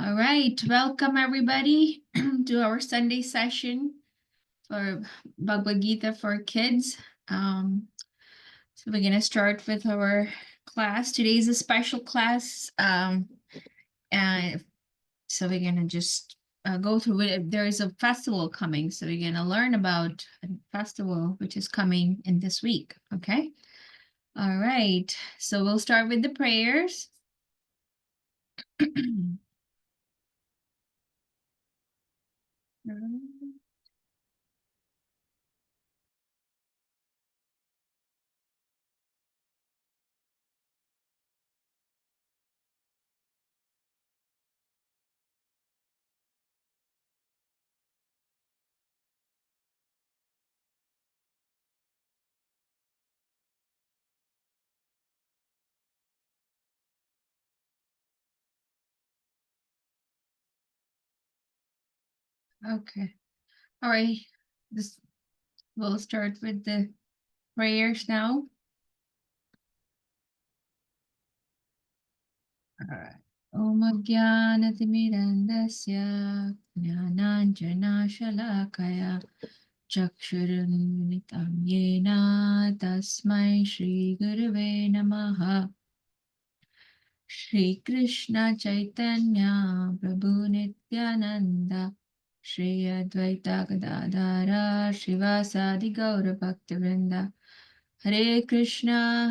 All right, welcome everybody to our Sunday session for Bhagavad Gita for kids. So we're gonna start with our class. Today is a special class, and so we're gonna just go through it. There is a festival coming, so we're gonna learn about a festival which is coming in this week. Okay. All right. So we'll start with the prayers. Okay. All right. We'll start with the prayers now. All right. Om Jnanatimidandasya Jnananjana Shalakaya Chakshurunmilitam Yena Tasmai Shri Gurave Namaha Shri Krishna Chaitanya Prabhu Nityananda Shri Advaita Gadadara Shivasadi Gaura Bhaktivinoda Hare Krishna,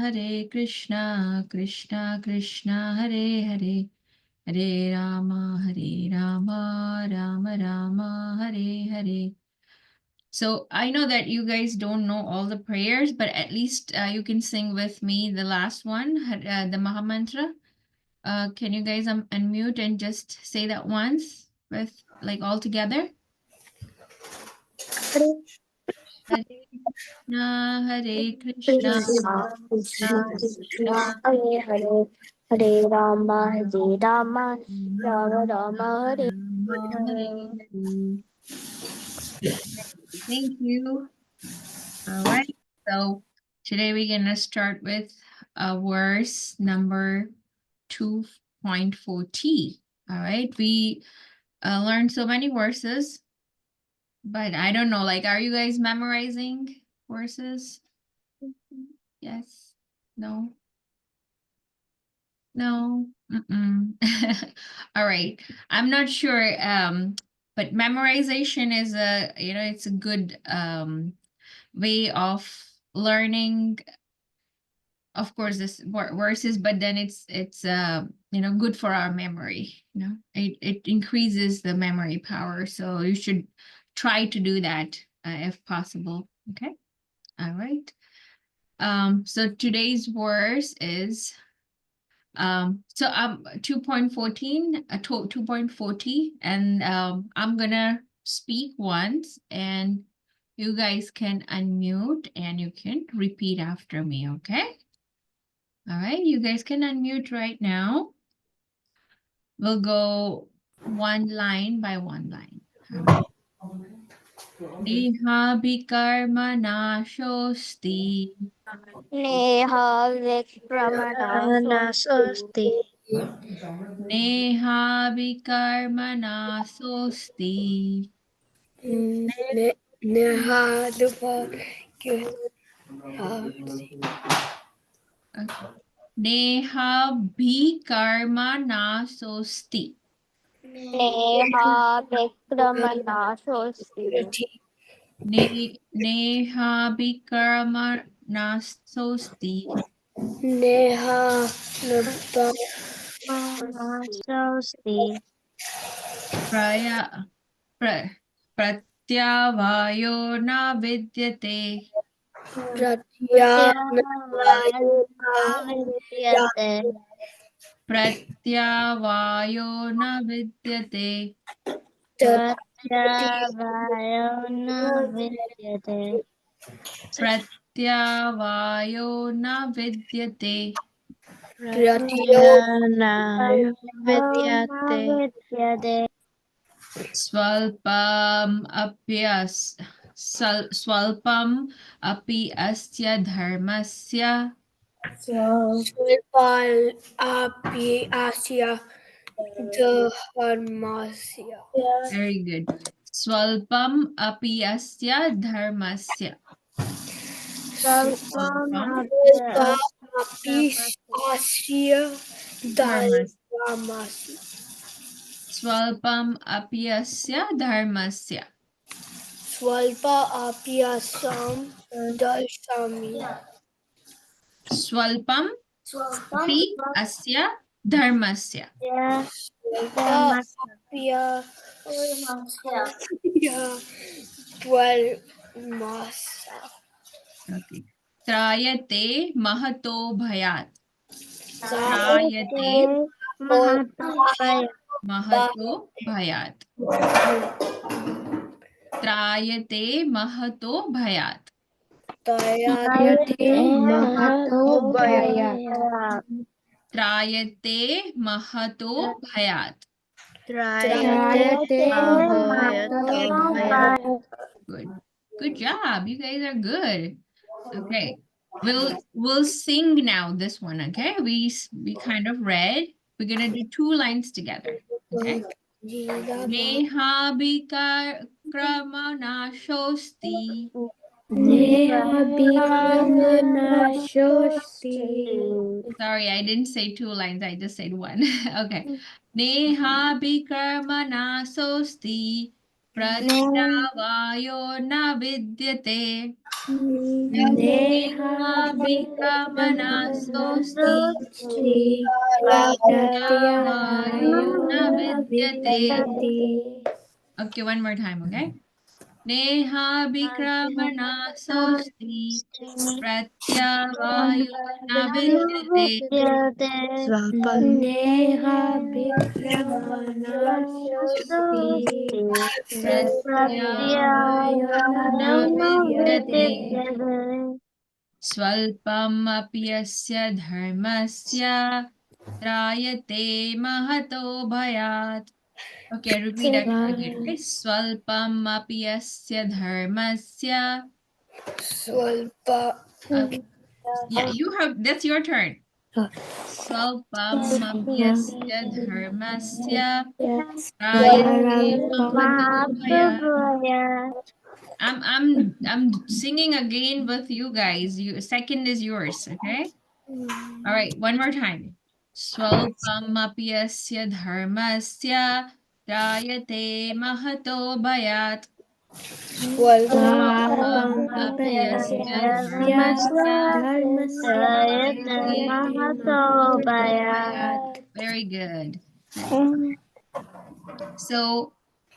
Krishna Krishna, Hare Hare, Hare Rama, Rama Rama, Hare Hare. So I know that you guys don't know all the prayers, but at least you can sing with me the last one, the Maha Mantra. Can you guys unmute and just say that once with like all together? Hare Hare Krishna, Krishna, Krishna, Krishna, Hare Hare, Hare Rama, Hare Rama, Rama Rama, Hare Hare. Thank you. All right. So today we're gonna start with verse number 2.4T. All right. We learned so many verses, but I don't know, like, are you guys memorizing verses? Yes? No? No? Mm-mm. All right. I'm not sure, but memorization is it's a good way of learning, of course, this verses, but then it's good for our memory. It increases the memory power, so you should try to do that if possible. Okay. All right. So today's verse is 2.14 2.40, and I'm gonna speak once, and you guys can unmute and you can repeat after me. Okay. All right, you guys can unmute right now. We'll go one line by one line. All right. Neha bikarma nashosti. Neha Vikramana Nasasti Neha bikarma nasosti. Neha Neha bikarma nasosti. Neha Vikramana Sosti. Neha bikarma nasosti. Neha Sosti. Praya pratyavayo na vidyate. Vidyate. Pratyavayo na vidyate. Pratyavayo na vidyate. Pratyavayo na vidyate. Pratyanayo Vidyate Vidyate. Swalpam api asya dharmasya Sulpal Api Asya Dharmasya. Very good. Swalpam api asya dharmasya. Swalpam Api Asya dharmasya. Dharmasya. Swalpam api asya dharmasya. Swalpa Apyasam Darshami. Swalpam api asya dharmasya. Swalpa Apya Dharmasa. Okay. Trayate mahato bhayat. Trayate Trayate Mahato mahato bhayat. Trayate mahato bhayat. Trayate Mahato Bhayat. Trayate mahato bhayat. Trayate Mahato Bhayat. Good. Good job. You guys are good. Okay. We'll sing now this one, okay? We kind of read. We're gonna do 2 lines together. Okay. Neha bikar kramana shosti. Neha Bikramana Shosti. Sorry, I didn't say 2 lines. I just said one. Okay. Neha bikramana sosti. Pratyavayo na vidyate. Neha Neha bikramana Bikramana sosti. Shosti. Pratyavayo na Pratyavayona vidyate. Vidyate. Okay, one more time, okay? Neha bikramana sosti. Pratyavayo na vidyate. Swalpam Neha Bikramana Shosti. Pratyavayona Pratyavayona vidyate. Vidyate. Swalpam apyasya dharmasya trayate mahato bhayat. Okay, repeat after me. Okay? Swalpam apyasya dharmasya. Swalpa. Yeah, you have, that's your turn. Swalpam apyasya dharmasya trayate mahato bhayat. I'm singing again with you guys. You second is yours, okay? All right, one more time. Swalpamapyasya dharmasya trayate mahato bhayat. Swalpam Swalpamapyasya apyasya dharmasya dharmasya trayate. trayate mahato bhayat. Very good. So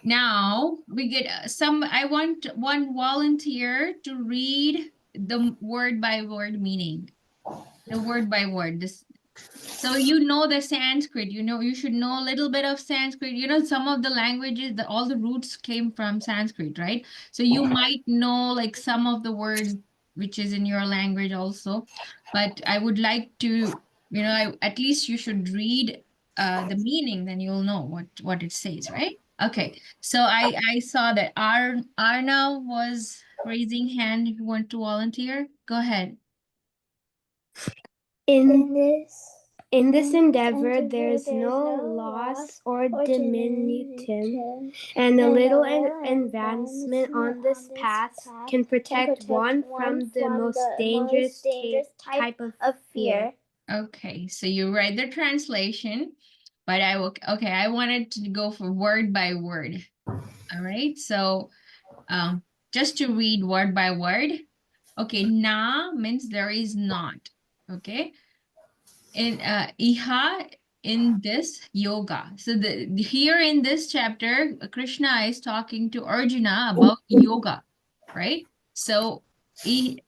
now we get I want one volunteer to read the word by word meaning. The word by word. So you know the Sanskrit, you should know a little bit of Sanskrit. Some of the languages, all the roots came from Sanskrit, right? So you might know like some of the words which is in your language also. But I would like to, at least you should read the meaning, then you'll know what it says, right? Okay. So I saw that Arna was raising hand. If you want to volunteer, go ahead. In this endeavor, there is no loss or diminution, and a little advancement on this path can protect one from the most dangerous type of fear. Okay, so you read the translation, but I wanted to go for word by word. All right, so just to read word by word. Okay, na means there is not. Okay, in iha, in this yoga. So here in this chapter, Krishna is talking to Arjuna about yoga, right? So the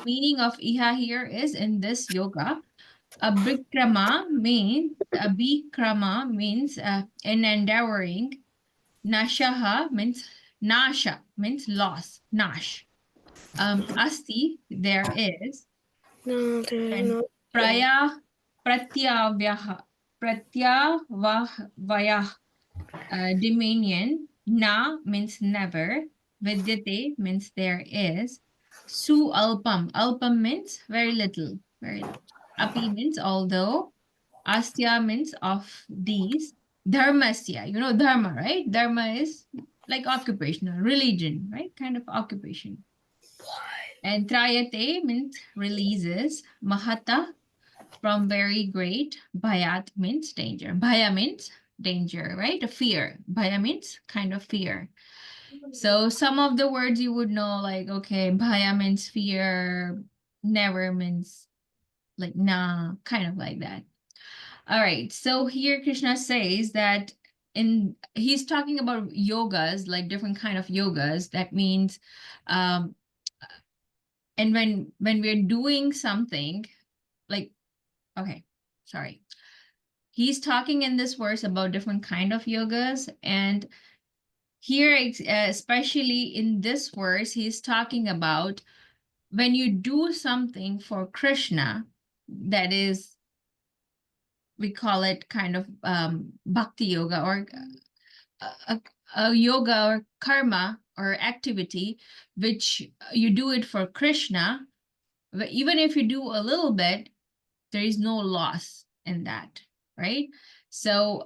meaning of iha here is in this yoga. Abhikrama means in endeavoring. Nashaha means nasha means loss, nash. Asti, there is. No, there is And no. pratyavayah, pratyavayah, dominion. Na means never. Vidyate means there is. Su alpam means very little, very little. Api means although. Asya means of these. Dharmasya, you know dharma, right? Dharma is like occupational, religion, right? Kind of occupation. And trayate means releases. Mahata from very great. Bhayat means danger. Bhaya means danger, right? A fear. Bhaya means kind of fear. So some of the words you would know, like, okay, bhaya means fear, never means like nah, kind of like that. All right. So here Krishna says that he's talking about yogas, like different kind of yogas. That means um and when we're doing something like okay, sorry. He's talking in this verse about different kind of yogas, and here especially in this verse he's talking about when you do something for Krishna, that is, we call it kind of bhakti yoga, or a, a yoga or karma or activity, which you do it for Krishna. But even if you do a little bit, there is no loss in that, right? So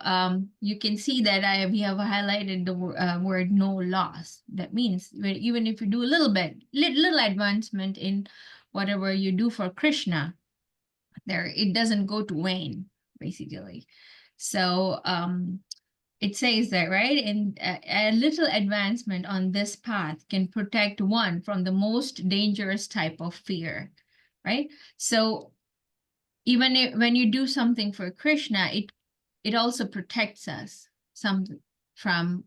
you can see that we have highlighted the word no loss. That means even if you do a little bit, little advancement in whatever you do for Krishna, there it doesn't go to wane, basically. So it says that, right? And a little advancement on this path can protect one from the most dangerous type of fear, right? So even if, when you do something for Krishna, it also protects us from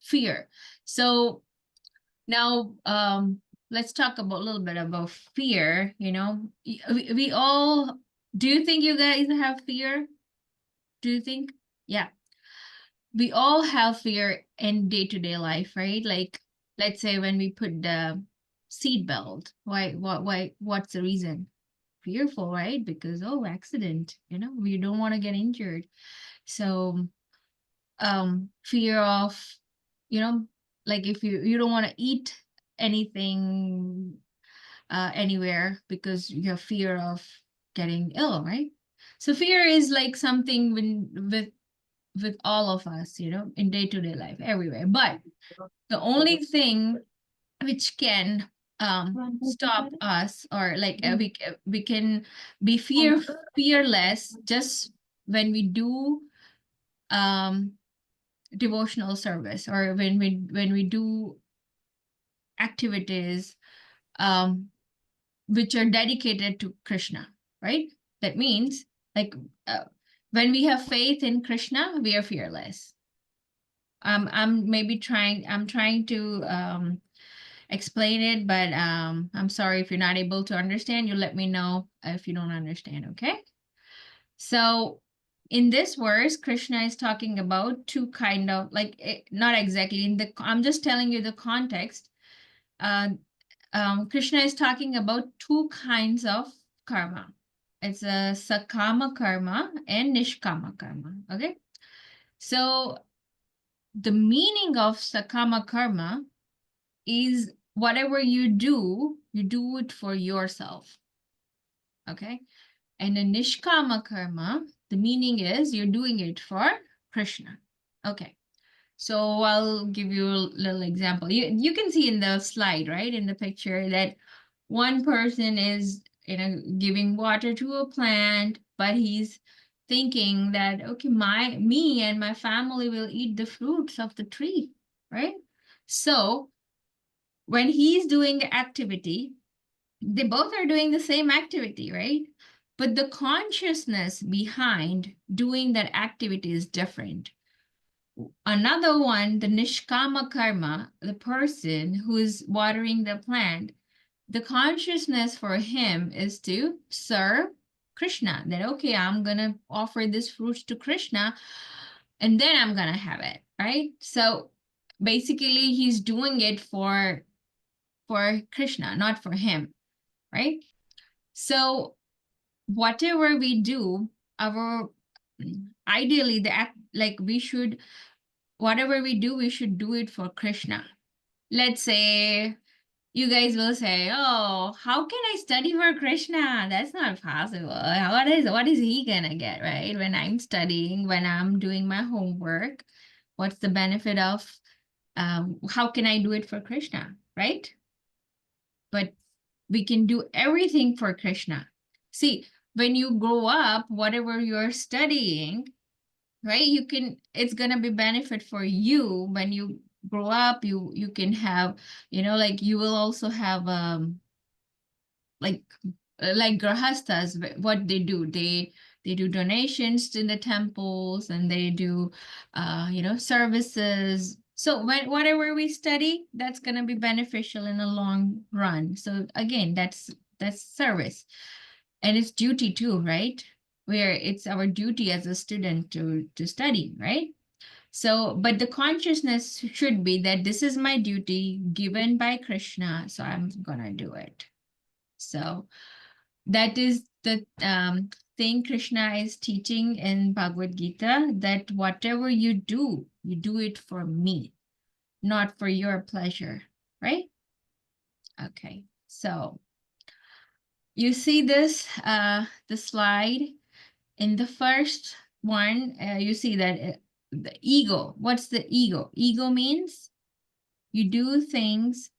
fear. So now let's talk about a little bit about fear. You know, we all, do you think you guys have fear? Do you think? Yeah, we all have fear in day-to-day life, right? Like, let's say when we put the seat belt, what's the reason? Fearful, right? Because, oh, accident, you know, we don't want to get injured. So fear of, you know, like if you don't want to eat anything anywhere because you have fear of getting ill, right? So fear is like something with all of us, you know, in day-to-day life, everywhere. But the only thing which can stop us, or like we can be fearless just when we do um devotional service, or when we do activities um which are dedicated to Krishna, right? That means like when we have faith in Krishna, we are fearless. I'm trying to explain it, but I'm sorry if you're not able to understand. You let me know if you don't understand, okay? So in this verse, Krishna is talking about two kind of, like, not exactly in the, I'm just telling you the context. Krishna is talking about two kinds of karma. It's a sakama karma and nishkama karma, okay? So the meaning of sakama karma is whatever you do it for yourself, okay? And the nishkama karma, the meaning is you're doing it for Krishna, okay? So I'll give you a little example. You can see in the slide, right, in the picture, that one person is, you know, giving water to a plant, but he's thinking that, okay, me and my family will eat the fruits of the tree, right? So when he's doing the activity, they both are doing the same activity, right? But the consciousness behind doing that activity is different. Another one, the nishkama karma, the person who is watering the plant, the consciousness for him is to serve Krishna. That, okay, I'm gonna offer this fruit to Krishna, and then I'm gonna have it, right? So basically he's doing it for Krishna, not for him, right? So whatever we do, our ideally the act, like we should, whatever we do, we should do it for Krishna. Let's say you guys will say, oh, how can I study for Krishna? That's not possible. What is he gonna get, right? When I'm studying, when I'm doing my homework, what's the benefit of how can I do it for Krishna, right? But we can do everything for Krishna. See, when you grow up, whatever you're studying, right, it's gonna be benefit for you when you grow up. You can have, like you will also have like like grahastas. What they do donations to the temples, and they do services. So whatever we study, that's going to be beneficial in the long run. So again, that's service, and it's duty too, right? Where it's our duty as a student to study, right? So, but the consciousness should be that this is my duty given by Krishna, so I'm gonna do it. So that is the thing Krishna is teaching in Bhagavad Gita, that whatever you do it for me, not for your pleasure, right? Okay, so you see this, the slide in the first one, you see that the ego. What's the ego? Ego means you do things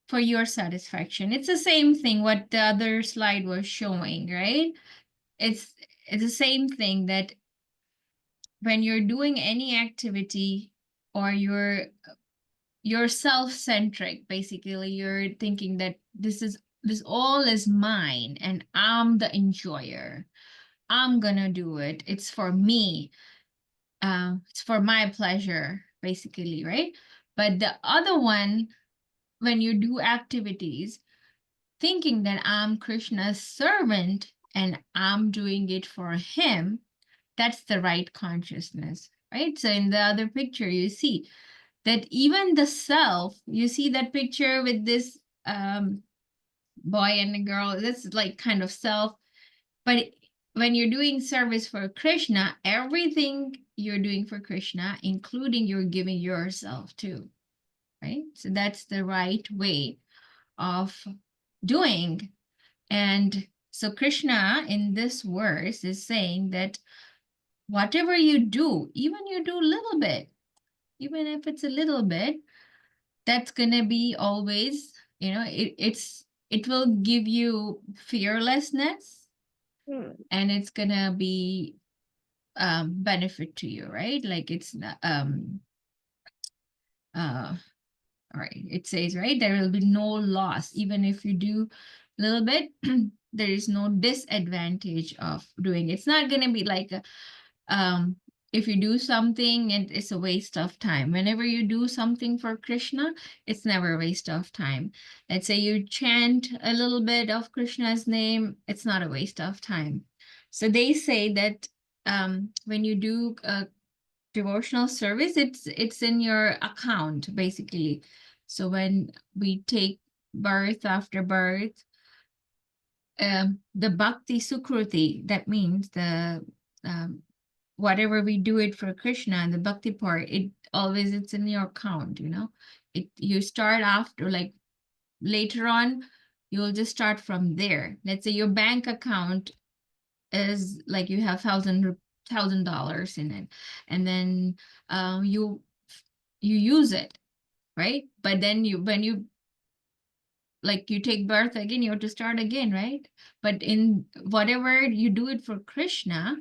for your satisfaction. It's the same thing what the other slide was showing, right? It's the same thing, that when you're doing any activity, or you're self-centric, basically you're thinking that this all is mine and I'm the enjoyer. I'm gonna do it. It's for me. It's for my pleasure, basically, right? But the other one, when you do activities thinking that I'm Krishna's servant and I'm doing it for him, that's the right consciousness, right? So in the other picture, you see that even the self, you see that picture with this boy and a girl, that's like kind of self. But when you're doing service for Krishna, everything you're doing for Krishna, including you're giving yourself too, right? So that's the right way of doing. And so Krishna in this verse is saying that whatever you do, even you do a little bit, even if it's a little bit, that's gonna be always, it will give you fearlessness, and it's gonna be benefit to you, right? Like it's uh all right, it says, right, there will be no loss even if you do a little bit. There is no disadvantage of doing it. It's not gonna be like if you do something and it's a waste of time. Whenever you do something for Krishna, it's never a waste of time. Let's say you chant a little bit of Krishna's name, it's not a waste of time. So they say that when you do a devotional service, it's in your account, basically. So when we take birth after birth, the bhakti sukruti, that means the whatever we do it for Krishna and the bhakti part, it's in your account, you start after, like later on, you'll just start from there. Let's say your bank account is like you have $1,000 in it, and then you use it, right? But then when you like you take birth again, you have to start again, right? But in whatever you do it for Krishna,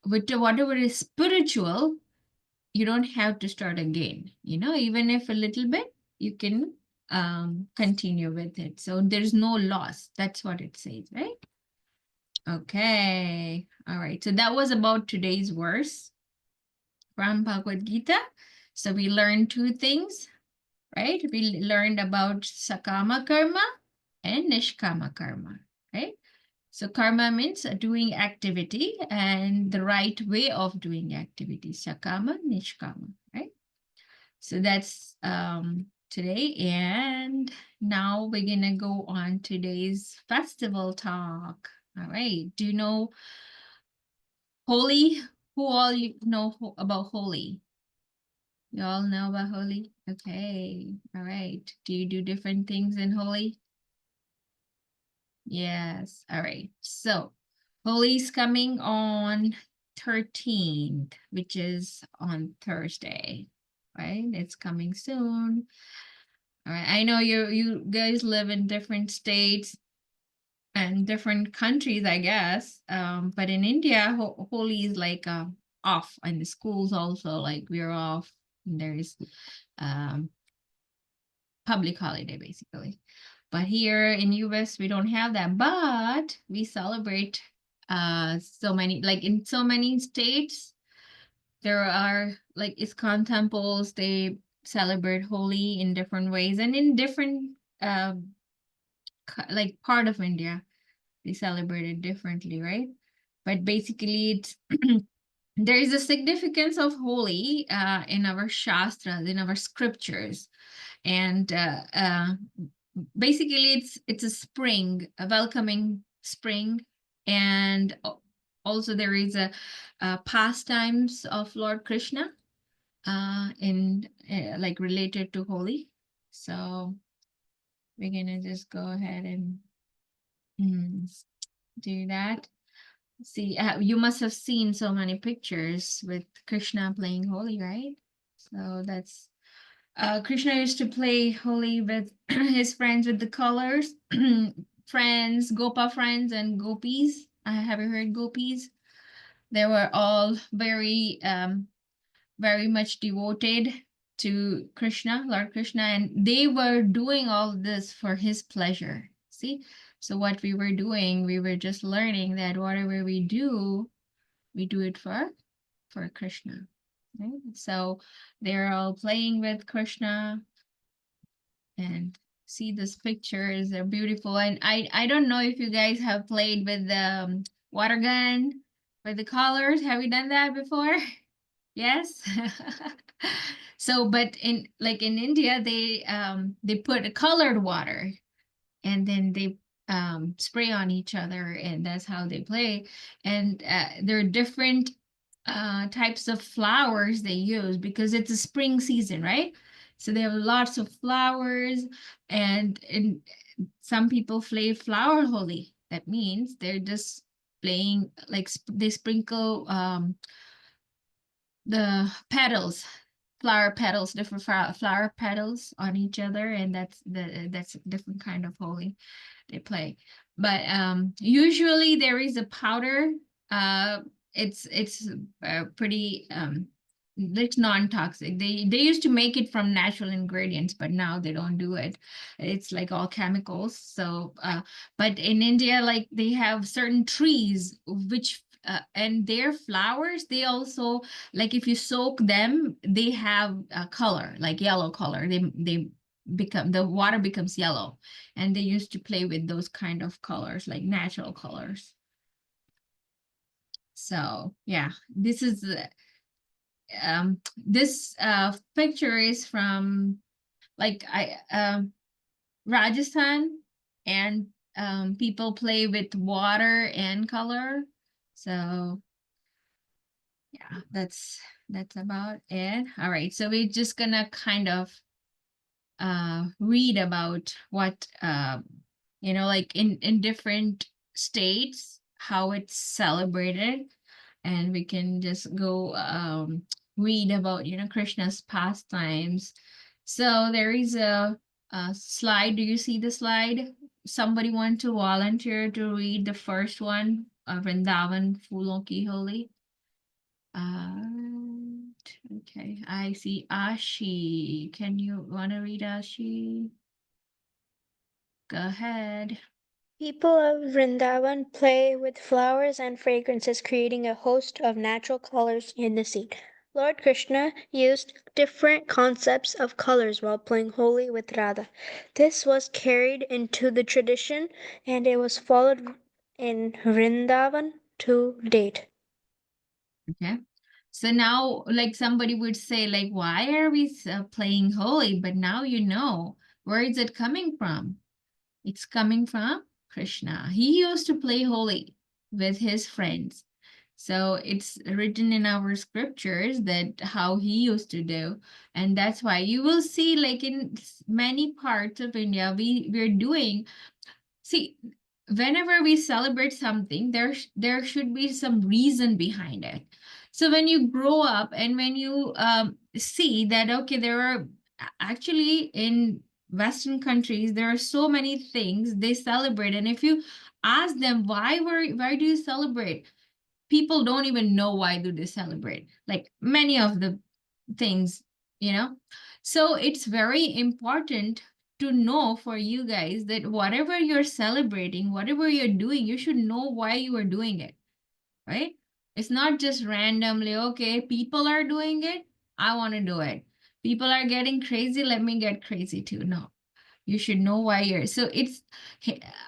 with whatever is spiritual, you don't have to start again, even if a little bit, you can continue with it. So there's no loss. That's what it says, right? Okay. All right. So that was about today's verse from Bhagavad Gita. So we learned two things, right? We learned about Sakama karma and Nishkama karma, right? So karma means doing activity and the right way of doing activity. Sakama, Nishkama, right? So that's today. And now we're going to go on today's festival talk. All right. Do you know Holi? Who all you know about Holi? You all know about Holi? Okay, all right. Do you do different things in Holi? Yes, all right. So Holi's coming on 13th, which is on Thursday, right? It's coming soon. All right. I know you guys live in different states and different countries, I guess. But in India, Holi is like off, and the schools also like we're off. And there is um public holiday basically. But here in US we don't have that, but we celebrate so many, like in so many states there are like ISKCON temples, they celebrate Holi in different ways, and in different like part of India they celebrate it differently, right? But basically it's there is a significance of Holi in our shastras, in our scriptures. And basically it's a spring, a welcoming spring. And also there is a pastimes of Lord Krishna in like related to Holi. So we're gonna just go ahead and do that. See, you must have seen so many pictures with Krishna playing Holi, right? So that's Krishna used to play Holi with his friends with the colors, friends, Gopa friends, and gopis. Have you heard gopis? They were all very much devoted to Krishna, Lord Krishna, and they were doing all this for his pleasure. See, so what we were doing, we were just learning that whatever we do it for Krishna. Right? So they're all playing with Krishna, and see these pictures, they're beautiful. And I don't know if you guys have played with the water gun with the colors. Have you done that before? Yes. So but in like in India they put a colored water, and then they spray on each other, and that's how they play. And there are different types of flowers they use because it's a spring season, right? So they have lots of flowers, and some people play flower Holi. That means they're just playing like they sprinkle the petals, flower petals, different flower petals on each other, and that's a different kind of Holi they play. But usually there is a powder. Uh, it's pretty it's non-toxic. They used to make it from natural ingredients, but now they don't do it. It's like all chemicals. So, but in India, like they have certain trees which and their flowers, they also like if you soak them, they have a color like yellow color. They become the water becomes yellow, and they used to play with those kind of colors like natural colors. So yeah, this is this picture is from like Rajasthan, and people play with water and color. So yeah, that's about it. All right, so we're just gonna kind of read about what like in different states how it's celebrated, and we can just go read about Krishna's pastimes. So there is a slide. Do you see the slide? Somebody want to volunteer to read the first one, Vrindavan Phoolon Ki Holi? Okay, I see Ashi. Can you want to read Ashi? Go ahead. People of Vrindavan play with flowers and fragrances, creating a host of natural colors in the scene. Lord Krishna used different concepts of colors while playing Holi with Radha. This was carried into the tradition, and it was followed in Vrindavan to date. Okay. So now, like somebody would say, like, why are we playing Holi? But now you know, where is it coming from? It's coming from Krishna. He used to play Holi with his friends. So it's written in our scriptures that how he used to do. And that's why you will see, like in many parts of India, we're doing, see, whenever we celebrate something, there should be some reason behind it. So when you grow up and when you see that, okay, there are actually in Western countries, there are so many things they celebrate. And if you ask them, why do you celebrate? People don't even know why do they celebrate, like many of the things, you know. So it's very important to know for you guys that whatever you're celebrating, whatever you're doing, you should know why you are doing it, right? It's not just randomly, okay, people are doing it, I want to do it. People are getting crazy, let me get crazy too. No, you should know why you're, so it's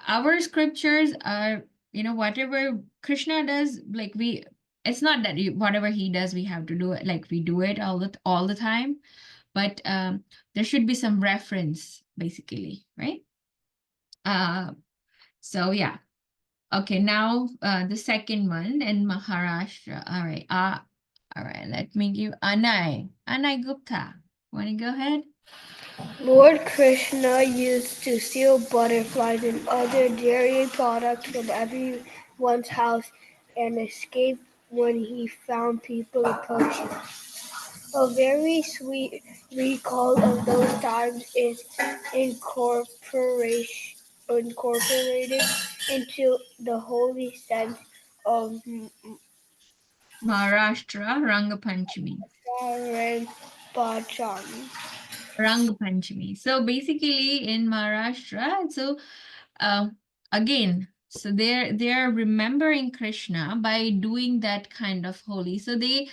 our scriptures are, you know, whatever Krishna does, like we, it's not that whatever he does we have to do it, like we do it all the time, but there should be some reference basically, right? uh so yeah. Okay, now the second one in Maharashtra. All right, let me give Anay Gupta. Want to go ahead? Lord Krishna used to steal butterflies and other dairy products from everyone's house and escape when he found people approaching. A very sweet recall of those times is incorporated into the holy sense of Maharashtra Rangapanchami. Saranpacham. Rang Panchami. So basically in Maharashtra, so uh, again, so they're remembering Krishna by doing that kind of holy. So they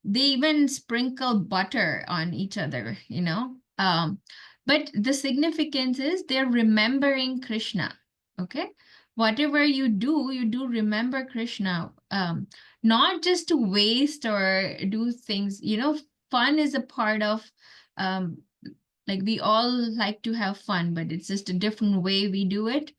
even sprinkle butter on each other, you know. But the significance is they're remembering Krishna. Okay, whatever you do remember Krishna. Not just to waste or do things, you know. Fun is a part of um like we all like to have fun, but it's just a different way we do it.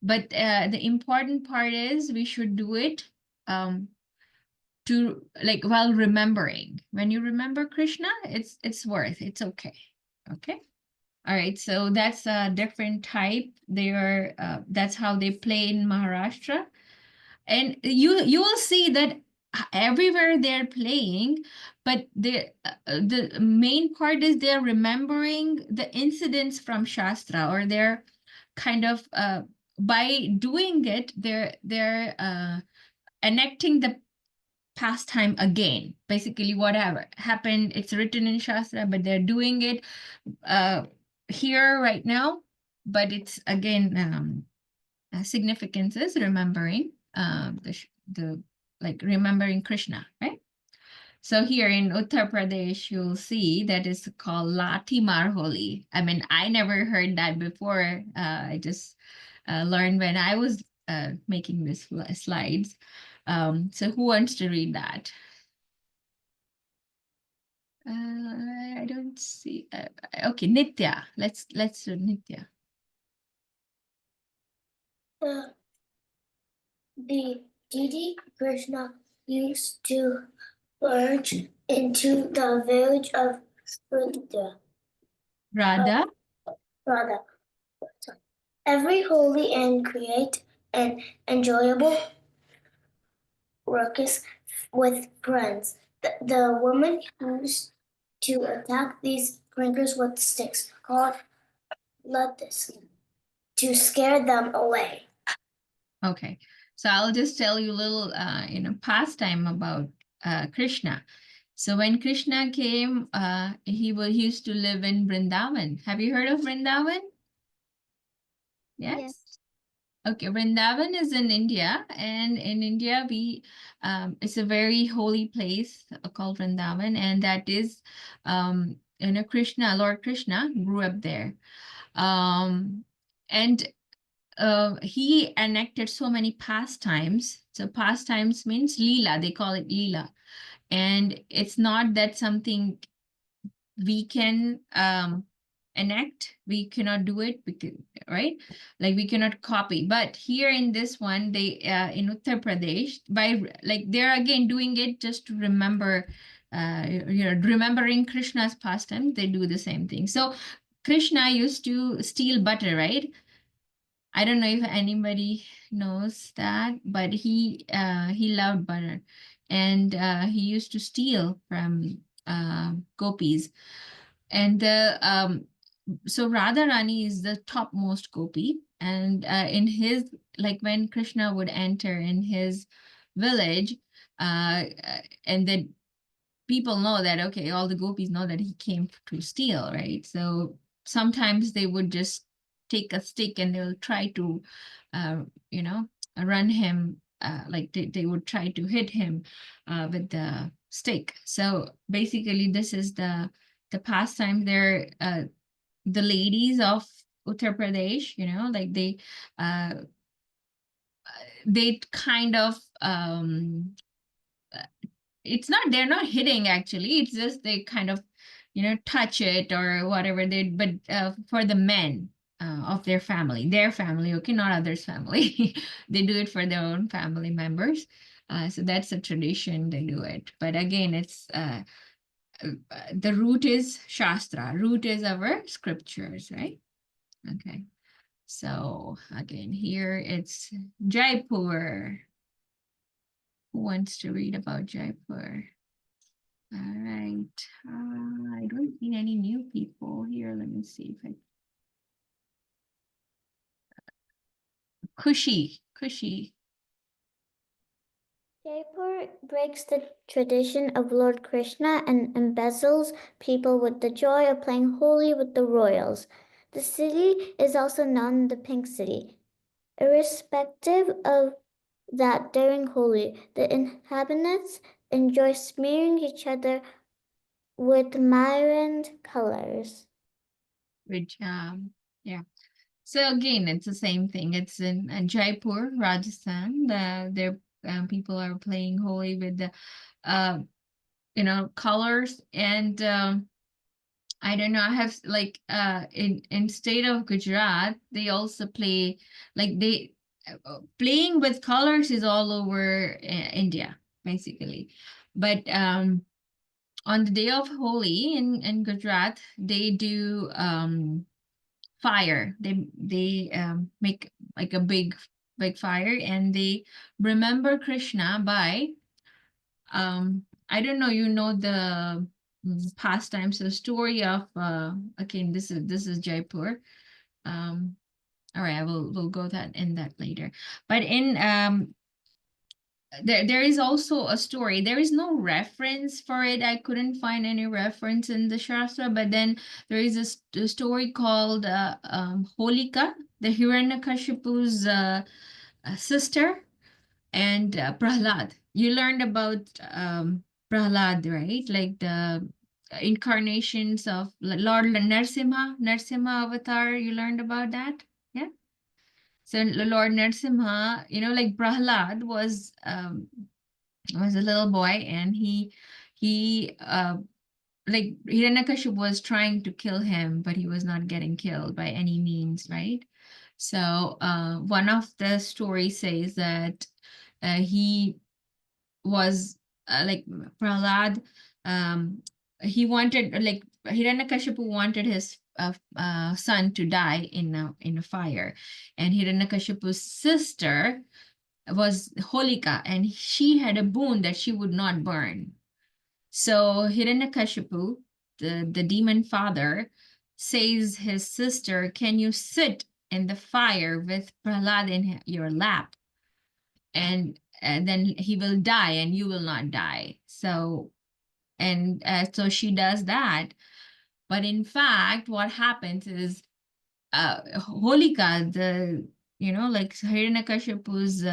But the important part is we should do it to, like, while remembering. When you remember Krishna, it's worth, it's okay. Okay. All right, so that's a different type. They are that's how they play in Maharashtra. And you will see that everywhere they're playing, but the main part is they're remembering the incidents from Shastra, or they're kind of by doing it, they're enacting the pastime again. Basically, whatever happened, it's written in Shastra, but they're doing it uh, here right now. But it's again significance is remembering the like remembering Krishna, right? So here in Uttar Pradesh, you'll see that is called Lati Mar Holi. I mean, I never heard that before. I just learned when I was making this slides. So who wants to read that? I don't see. Okay, Nitya. Let's do Nitya. The deity Krishna used to merge into the village of Radha. Radha. Every holy and create an enjoyable ruckus with friends. The woman used to attack these drinkers with sticks called lattes to scare them away. Okay, so I'll just tell you a little, pastime about Krishna. So when Krishna came, he used to live in Vrindavan. Have you heard of Vrindavan? Yes. Okay, Vrindavan is in India, and in India, it's a very holy place called Vrindavan, and that is, Krishna, Lord Krishna grew up there. And he enacted so many pastimes. So pastimes means Leela, they call it Leela. And it's not that something we can enact, we cannot do it because, right? Like we cannot copy. But here in this one, they in Uttar Pradesh, by like they're again doing it just to remember, remembering Krishna's pastime. They do the same thing. So Krishna used to steal butter, right? I don't know if anybody knows that, but he loved butter, and he used to steal from gopis. And the so Radharani is the topmost gopi, and in his, like when Krishna would enter in his village, and then people know that, okay, all the gopis know that he came to steal, right? So sometimes they would just take a stick and they'll try to, uh, you know, run him, like they would try to hit him with the stick. So basically, this is the pastime there. The ladies of Uttar Pradesh, like they kind of it's not, they're not hitting actually, it's just they kind of touch it or whatever they, but for the men of their family, okay, not others family. They do it for their own family members. So that's a tradition, they do it. But again, it's the root is Shastra, root is our scriptures, right? Okay, so again, here it's Jaipur. Who wants to read about Jaipur? All right. I don't see any new people here. Let me see if I. Kushi. Jaipur breaks the tradition of Lord Krishna and embezzles people with the joy of playing Holi with the royals. The city is also known the Pink City. Irrespective of that during Holi, the inhabitants enjoy smearing each other with myriad colors. Which, yeah. So again, it's the same thing. It's in Jaipur, Rajasthan. Their people are playing Holi with the, colors, and I don't know. I have like in state of Gujarat, they also play, like they playing with colors is all over India basically. But on the day of Holi in Gujarat, they do fire. They make like a big fire, and they remember Krishna by I don't know, the pastimes, the story of again, this is Jaipur. All right, we'll go that in that later. But in there is also a story. There is no reference for it. I couldn't find any reference in the Shastra, but then there is a story called Holika, the Hiranyakashipu's sister, and Prahlad. You learned about Prahlad, right? Like the incarnations of Lord Narsimha avatar. You learned about that, yeah. So Lord Narsimha, like Prahlad was a little boy, and he like Hiranyakashipu was trying to kill him, but he was not getting killed by any means, right? So one of the stories says that he was like Prahlad, he wanted, like Hiranyakashipu wanted his son to die in a fire, and Hiranyakashipu's sister was Holika, and she had a boon that she would not burn. So Hiranyakashipu, the demon father, says his sister, can you sit in the fire with Prahlad in your lap? And then he will die and you will not die. So, and so she does that. But in fact, what happens is Holika, like Hiranyakashipu's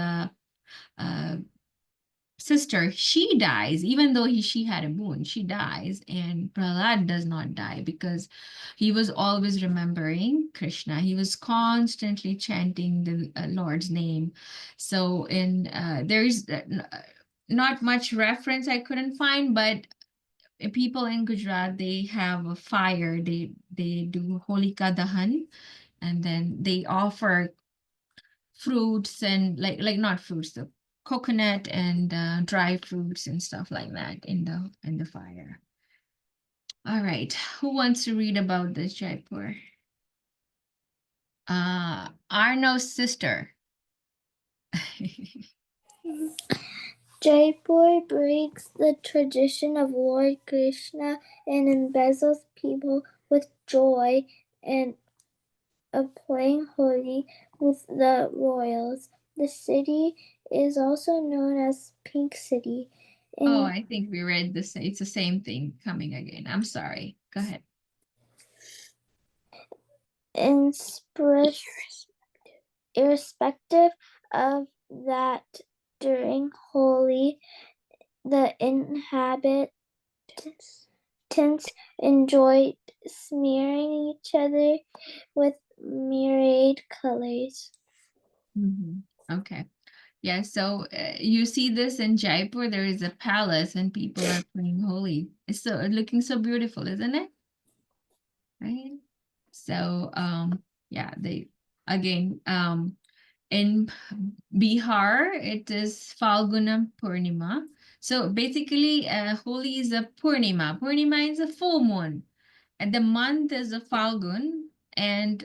sister, she dies, even though she had a boon, she dies, and Prahlad does not die because he was always remembering Krishna. He was constantly chanting the Lord's name. So in there is not much reference I couldn't find, but people in Gujarat, they have a fire. They do Holika Dahan, and then they offer fruits and like not fruits, the coconut and dry fruits and stuff like that in the fire. All right, who wants to read about this, Jaipur? Arno's sister. Jaipur breaks the tradition of Lord Krishna and embezzles people with joy and of playing Holi with the royals. The city is also known as Pink City. Oh, I think we read this. It's the same thing coming again. I'm sorry. Go ahead. Irrespective of that, during Holi, the inhabitants enjoyed smearing each other with myriad colors. Okay. Yeah, so you see this in Jaipur, there is a palace and people are playing Holi. It's so looking so beautiful, isn't it? Right? So yeah, they again in Bihar it is Falguna Purnima. So basically Holi is a Purnima. Purnima is a full moon. And the month is a Falgun, and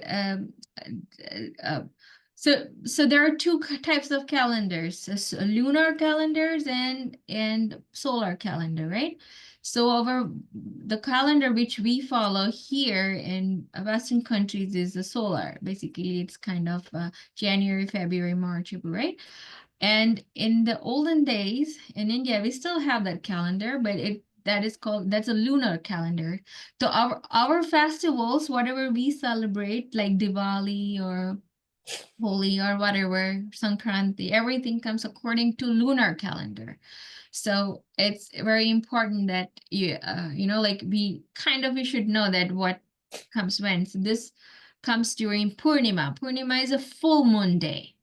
uh, so there are two types of calendars, so lunar calendars and solar calendar, right? So over the calendar which we follow here in Western countries is the solar. Basically, it's kind of January, February, March, April, right? And in the olden days in India, we still have that calendar, but that's a lunar calendar. So our festivals, whatever we celebrate, like Diwali or Holi or whatever, Sankranti, everything comes according to lunar calendar. So it's very important that like we should know that what comes when. So this comes during Purnima. Purnima is a full moon day.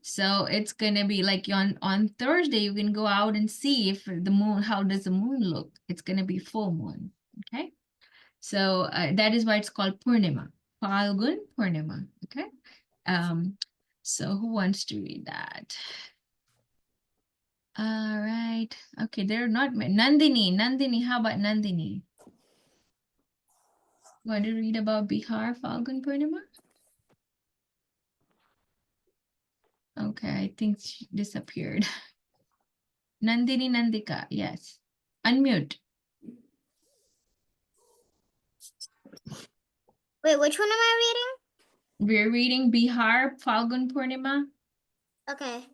So it's gonna be like on Thursday, you can go out and see if the moon, how does the moon look? It's gonna be full moon. Okay. So that is why it's called Purnima. Falgun Purnima. Okay. So who wants to read that? All right. Okay, they're not Nandini. Nandini, how about Nandini? Want to read about Bihar Falgun Purnima? Okay, I think she disappeared. Nandini Nandika, yes. Unmute. Wait, which one am I We're reading Bihar Falgun Purnima. reading? Okay.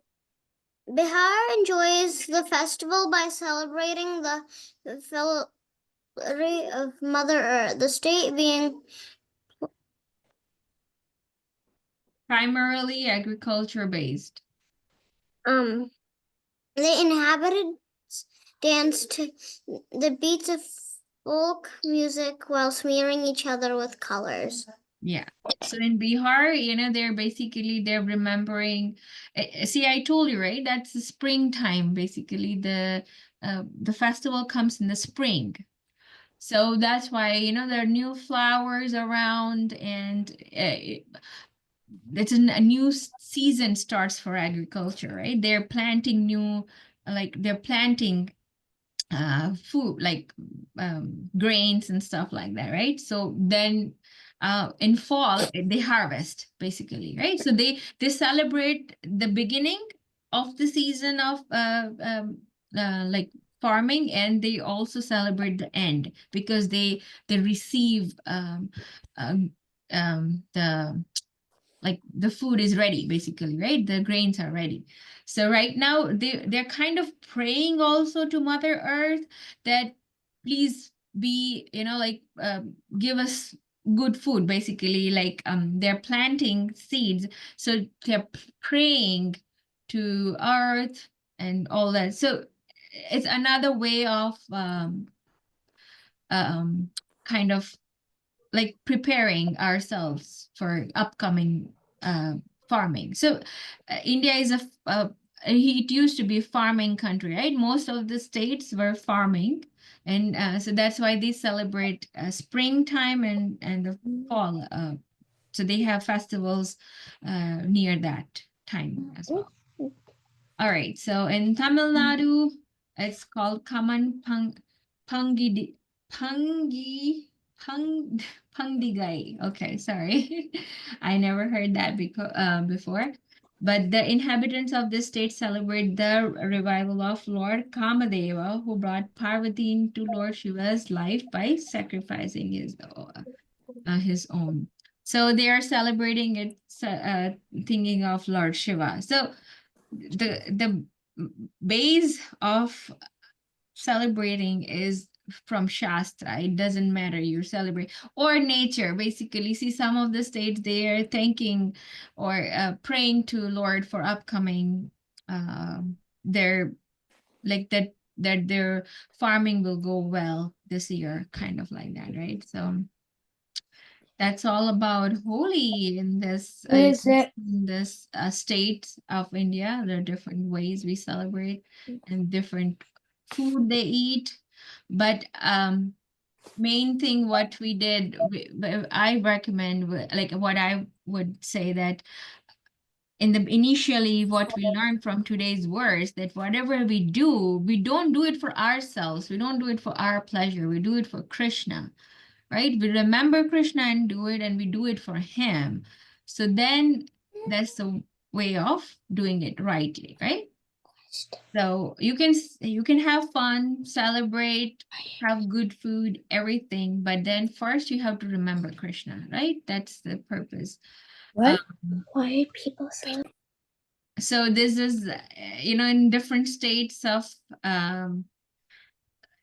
Bihar enjoys the festival by celebrating the festival of Mother Earth, the state being Primarily agriculture based. the inhabitants dance to the beats of folk music while smearing each other with colors. Yeah. So in Bihar, they're remembering. See, I told you, right? That's the springtime. Basically, the festival comes in the spring. So that's why, there are new flowers around, and a new season starts for agriculture, right? They're planting they're planting food like grains and stuff like that, right? So then in fall they harvest basically, right? So they celebrate the beginning of the season of like farming, and they also celebrate the end because they receive um, the like the food is ready basically, right? The grains are ready. So right now they're kind of praying also to Mother Earth that please be, give us good food basically, like they're planting seeds, so they're praying to Earth and all that. So it's another way of kind of like preparing ourselves for upcoming farming. So India is it used to be farming country, right? Most of the states were farming, and so that's why they celebrate springtime and the fall. So they have festivals near that time as well. All right, so in Tamil Nadu, it's called Pangi Pangi Pang Pandigai. Okay, sorry. I never heard that before. But the inhabitants of this state celebrate the revival of Lord Kamadeva, who brought Parvati into Lord Shiva's life by sacrificing his own. So they are celebrating it, thinking of Lord Shiva. So the base of celebrating is from Shastra. It doesn't matter, you celebrate or nature. Basically, see some of the states they are thanking or praying to Lord for upcoming their like that their farming will go well this year, kind of like that, right? So that's all about Holi in this Is it? in this state of India. There are different ways we celebrate and different food they eat. But main thing what we did, I recommend, like what I would say that in the initially what we learned from today's words, that whatever we do, we don't do it for ourselves. We don't do it for our pleasure. We do it for Krishna, right? We remember Krishna and do it, and we do it for him. So then that's the way of doing it rightly, right? So you can have fun, celebrate, have good food, everything, but then first you have to remember Krishna, right? That's the purpose. What? Why are people celebrating? So this is, in different states of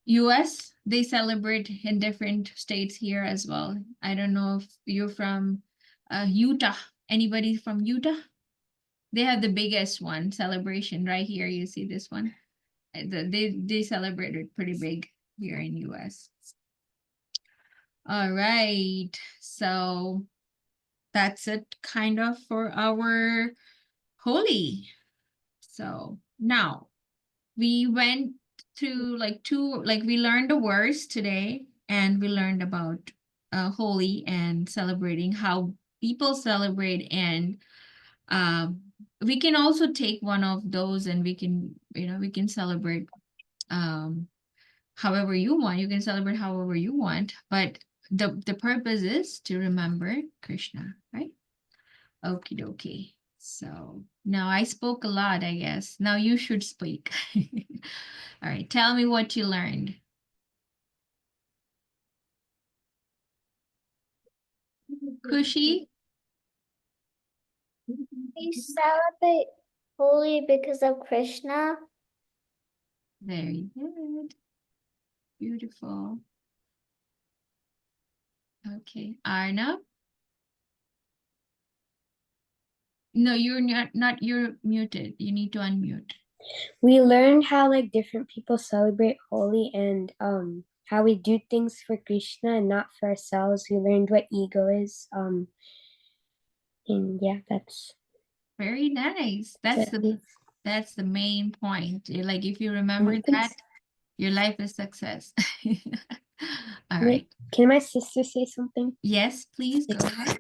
US, they celebrate in different states here as well. I don't know if you're from Utah. Anybody from Utah? They have the biggest one celebration right here. You see this one? They celebrate it pretty big here in US. All right. So that's it kind of for our Holi. So now we went through we learned the words today, and we learned about Holi and celebrating how people celebrate, and we can also take one of those and we can celebrate however you want. You can celebrate however you want, but the purpose is to remember Krishna, right? Okie dokie. So now I spoke a lot, I guess. Now you should speak. All right, tell me what you learned. Kushi? We celebrate Holi because of Krishna. Very good. Beautiful. Okay, Arna? No, you're not you're muted. You need to unmute. We learned how like different people celebrate Holi and how we do things for Krishna and not for ourselves. We learned what ego is. And yeah, that's Very nice. That's the main point. Like if you remember that, your life is success. All right. Can my sister say something? Yes, please go ahead.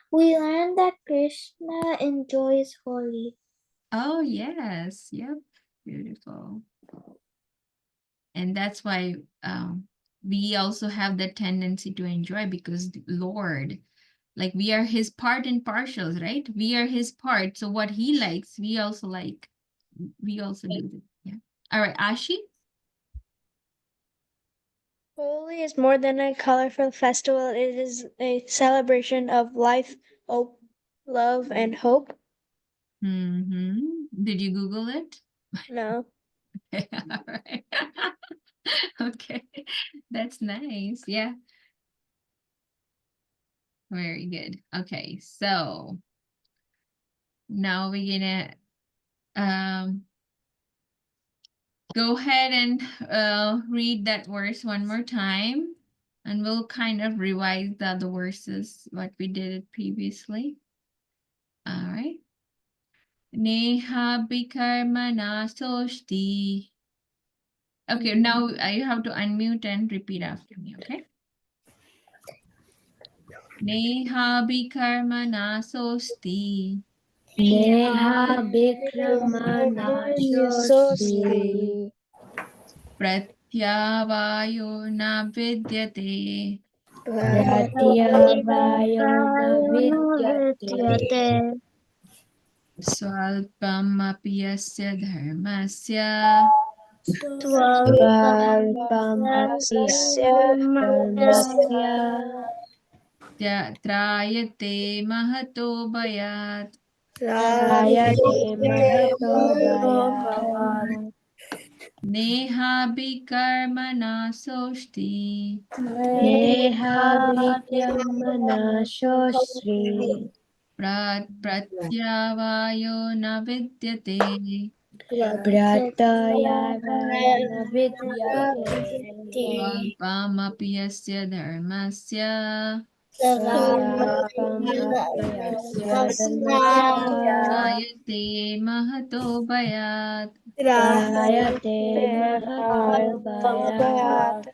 We learned that Krishna enjoys Holi. Oh, yes. Yep. Beautiful. And that's why we also have the tendency to enjoy, because Lord, like we are his part and partials, right? We are his part. So what he likes, we also like. We also do that. Yeah. All right, Ashi? Holi is more than a colorful festival. It is a celebration of life, hope, love, and hope. Did you Google it? No. All right. Okay, that's nice. Yeah. Very good. Okay, so now we're gonna go ahead and read that verse one more time, and we'll kind of revise the other verses what we did it previously. All right. Neha bikarmana soshti. Okay, now you have to unmute and repeat after me, okay? Neha bikarmana soshti. Neha Bikramanasosti Pratyavayo na vidyate. Pratyavayo na vidyate Swalpam api yasya dharmasya. Svalpam api dharmasya Trayate mahato bayat. Trayate mahato bhayat Neha bikarmana soshti. Neha Bikramanasosti Pratyavayo na vidyate. Pratyavayo na vidyate Swalpamapi yasya dharmasya. Svalpamapyasya dharmasya Jayate mahato bayat. Trayate mahato bhayat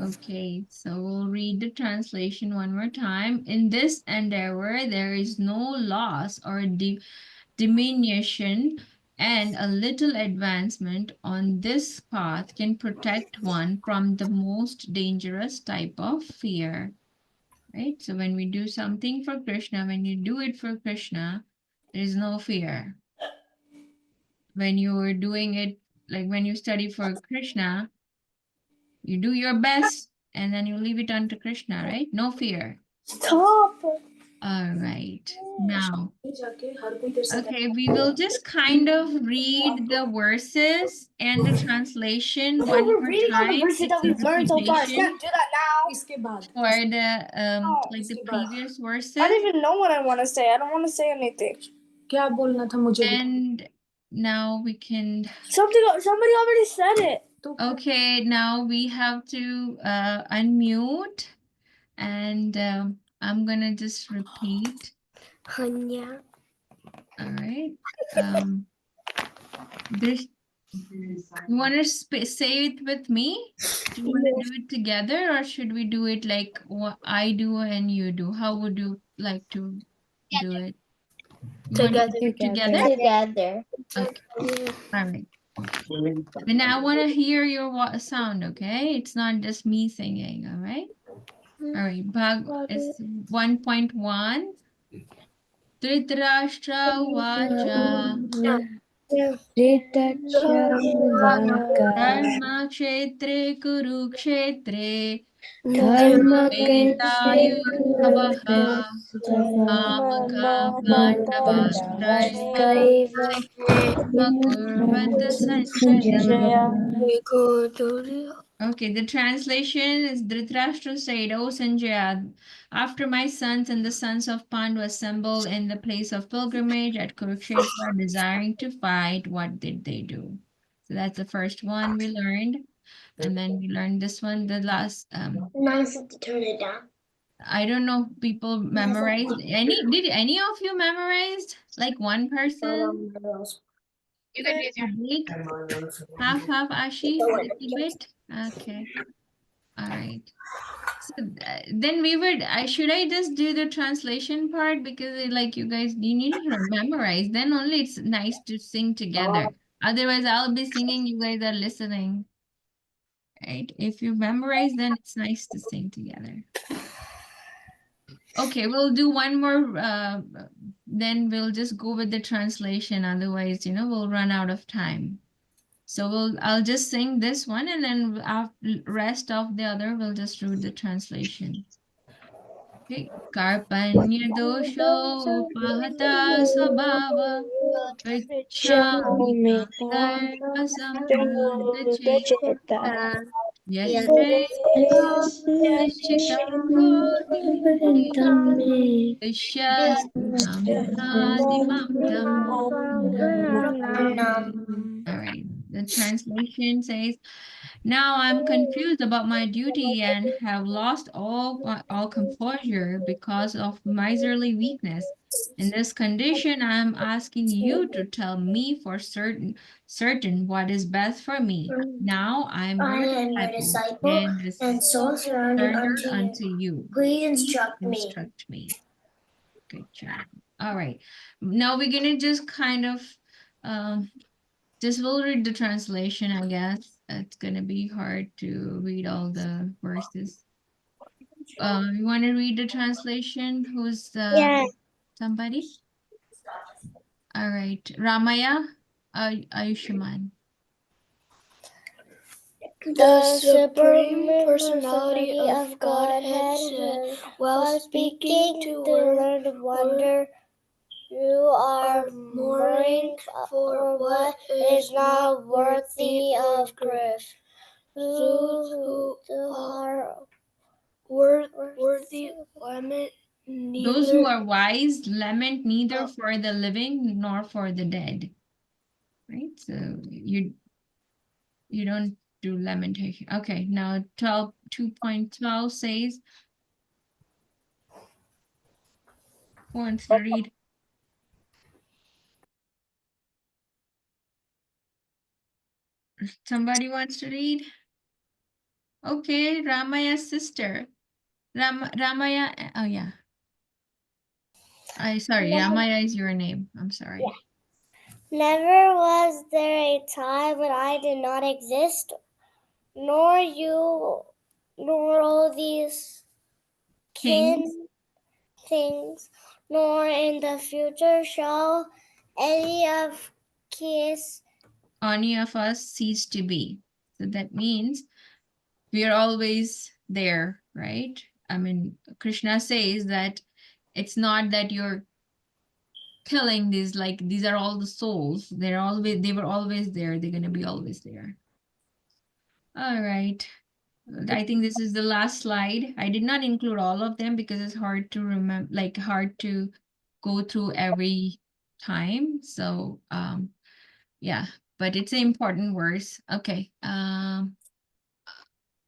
Okay, so we'll read the translation one more time. In this endeavor, there is no loss or diminution, and a little advancement on this path can protect one from the most dangerous type of fear. Right? So when we do something for Krishna, when you do it for Krishna, there is no fear. When you're doing it, like when you study for Krishna, you do your best and then you leave it unto Krishna, right? No fear. Stop. All right. Now, okay, we will just kind of read the verses and the translation one We're more reading all the time. verses It's that a we've learned so far. repetition Can't do that now. Iske baad. for the Oh, like the iske baad. previous I verses. don't even know what I want to say. I don't want to say anything. क्या बोलना था मुझे? And now we can, Somebody already said it. okay, now we have to unmute and I'm gonna just repeat. Hanya. All right. This, you want to say it with me? Do you want to do it together, or should we do it like what I do and you do? How would you like to do it? You want to do it together? Together. Okay. All right. And I want to hear your sound, okay? It's not just me singing, all right? All right. Bhag is 1.1. Dhritarashtra Vacha Dharma Kshetre Kurukshetre Vetayudhavaha Kamaka Pandavashtraiva Makurvata Sanjaya. Okay, the translation is Dhritarashtra said, O Sanjaya, after my sons and the sons of Pandu assembled in the place of pilgrimage at Kurukshetra, desiring to fight, what did they do? So that's the first one we learned. And then we learned this one, the last, Nice to turn it down. I don't know, people memorized. Did any of you memorized? Like one person? Like half, Ashi, little bit? Okay, all right. So then we would, should I just do the translation part because like you guys, you need to memorize. Then only it's nice to sing together. Otherwise, I'll be singing, you guys are listening. Right? If you memorize, then it's nice to sing together. Okay, we'll do one more. Then we'll just go with the translation. Otherwise, we'll run out of time. So I'll just sing this one, and then rest of the other, we'll just read the translation. Okay. Karpanya dosho pahata sabhava vichami sarva samvrta cheta yasreva nishitam bodhi vishyasti samsadimam tam. All right. The translation says, now I'm confused about my duty and have lost all composure because of miserly weakness. In this condition, I am asking you to tell me for certain what is best for me. Now I am your disciple, and the soul surrendered unto you. Please instruct me. Good job. All right. Now we're gonna just kind of just we'll read the translation, I guess. It's gonna be hard to read all the verses. You want to read the translation? Who's Yeah. somebody? All right, Ramaya, Ayushman. The Supreme Personality of Godhead said, while speaking to learned wonder, you are mourning for what is not worthy of grief. Those who are worthy lament Those who neither. are wise lament neither for the living nor for the dead. Right? So you don't do lamentation. Okay, now 2.12 says, who wants to read? Somebody wants to read? Okay, Ramaya's sister. Ramaya, oh yeah. Sorry, Ramaya is your name. I'm sorry. Yeah. Never was there a time when I did not exist, nor you, nor all these Kings, things, nor in the future shall any of any of us cease to be. So that means we are always there, right? I mean, Krishna says that it's not that you're killing these, like these are all the souls. They were always there. They're gonna be always there. All right. I think this is the last slide. I did not include all of them because it's hard to remember, like hard to go through every time. So yeah, but it's an important verse. Okay.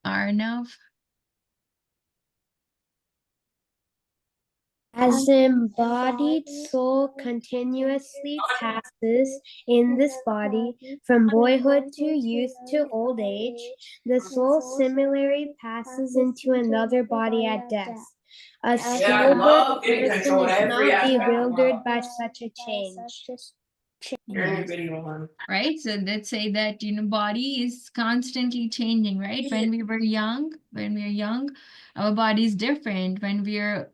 Arnav. As the embodied soul continuously passes in this body from boyhood to youth to old age, the soul similarly passes into another body at death. A sober person is not bewildered by such a change. Yes. Right, so let's say that body is constantly changing, right? When we were young, our body is different. When we're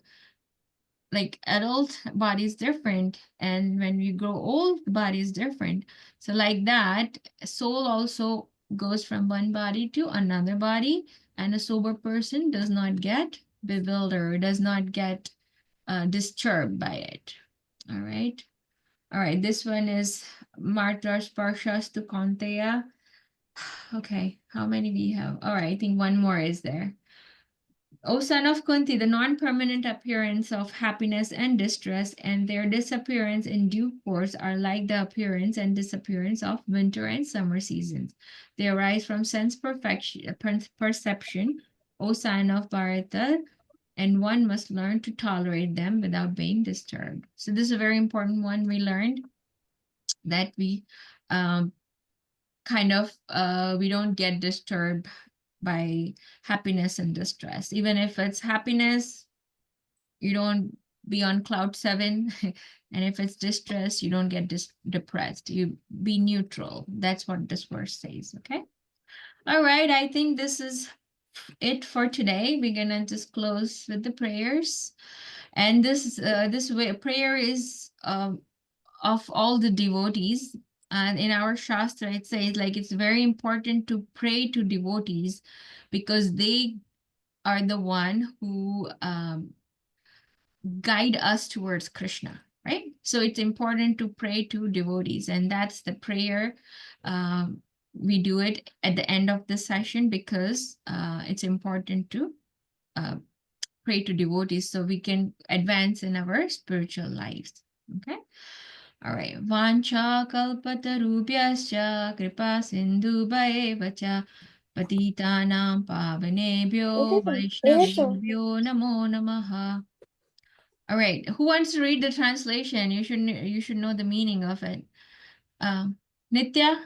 like adult, body is different, and when we grow old, the body is different. So like that, soul also goes from one body to another body, and a sober person does not get bewildered, does not get disturbed by it. All right. All right, this one is Martha Sparshas to Konteya. Okay, how many we have? All right, I think one more is there. O son of Kunti, the non-permanent appearance of happiness and distress and their disappearance in due course are like the appearance and disappearance of winter and summer seasons. They arise from sense perception, O son of Bharata, and one must learn to tolerate them without being disturbed. So this is a very important one we learned, that we um, we don't get disturbed by happiness and distress. Even if it's happiness, you don't be on cloud 7. And if it's distress, you don't get depressed. You be neutral. That's what this verse says. Okay. All right. I think this is it for today. We're gonna just close with the prayers. And this way prayer is of all the devotees. And in our Shastra, it says like it's very important to pray to devotees because they are the one who guide us towards Krishna, right? So it's important to pray to devotees, and that's the prayer. We do it at the end of the session because it's important to pray to devotees so we can advance in our spiritual lives. Okay. All right. Vancha kalpatarubhyascha kripa sindhubhayeva cha patitanam pavanebhyo vaishnavebhyo namo namaha. All right. Who wants to read the translation? You should know the meaning of it. Nitya?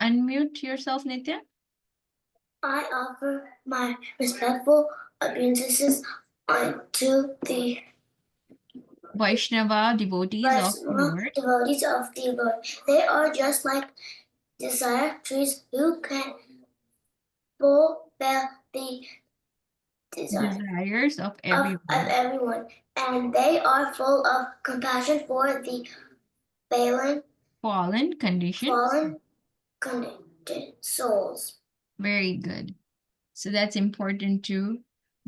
Unmute yourself, Nitya. I offer my respectful obeisances unto the Vaishnava devotees of the Lord. devotees of the Lord. They are just like desire trees who can fulfill the Desires of of everyone. everyone, and they are full of compassion for the Fallen conditions. fallen conditioned souls. Very good. So that's important to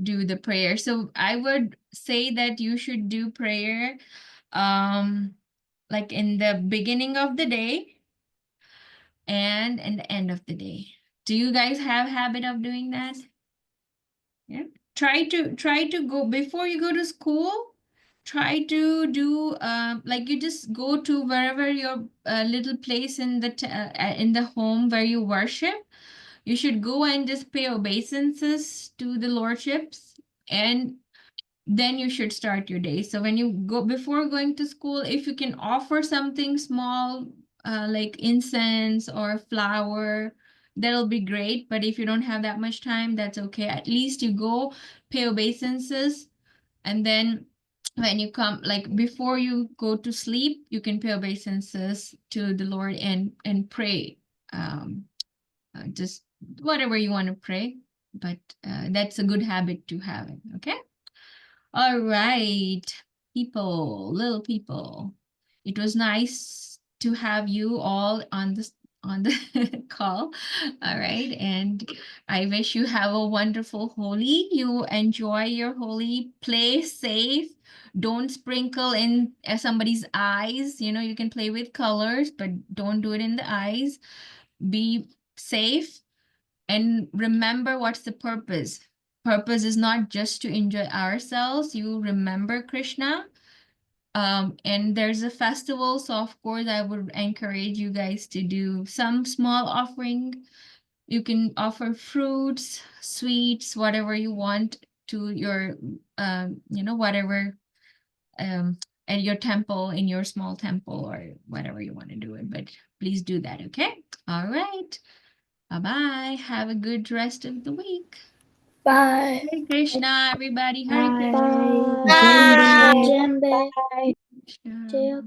do the prayer. So I would say that you should do prayer like in the beginning of the day and in the end of the day. Do you guys have habit of doing that? Yeah. Try to go before you go to school. Try to do like you just go to wherever your little place in the home where you worship. You should go and just pay obeisances to the lordships, and then you should start your day. So when you go before going to school, if you can offer something small, like incense or flower, that'll be great. But if you don't have that much time, that's okay. At least you go pay obeisances, and then when you come, like before you go to sleep, you can pay obeisances to the Lord and pray. Just whatever you want to pray, but that's a good habit to have it. Okay. All right, little people. It was nice to have you all on the call. All right, and I wish you have a wonderful Holi. You enjoy your Holi. Play safe. Don't sprinkle in somebody's eyes. You know, you can play with colors, but don't do it in the eyes. Be safe and remember what's the purpose. Purpose is not just to enjoy ourselves. You remember Krishna. And there's a festival, so of course I would encourage you guys to do some small offering. You can offer fruits, sweets, whatever you want to your whatever at your temple, in your small temple, or whatever you want to do it. But please do that, okay? All right. Bye-bye. Have a good rest of the week. Bye. Hare Krishna, everybody. Hare Bye. Krishna. Jai Hind. Jai Hind. Krishna.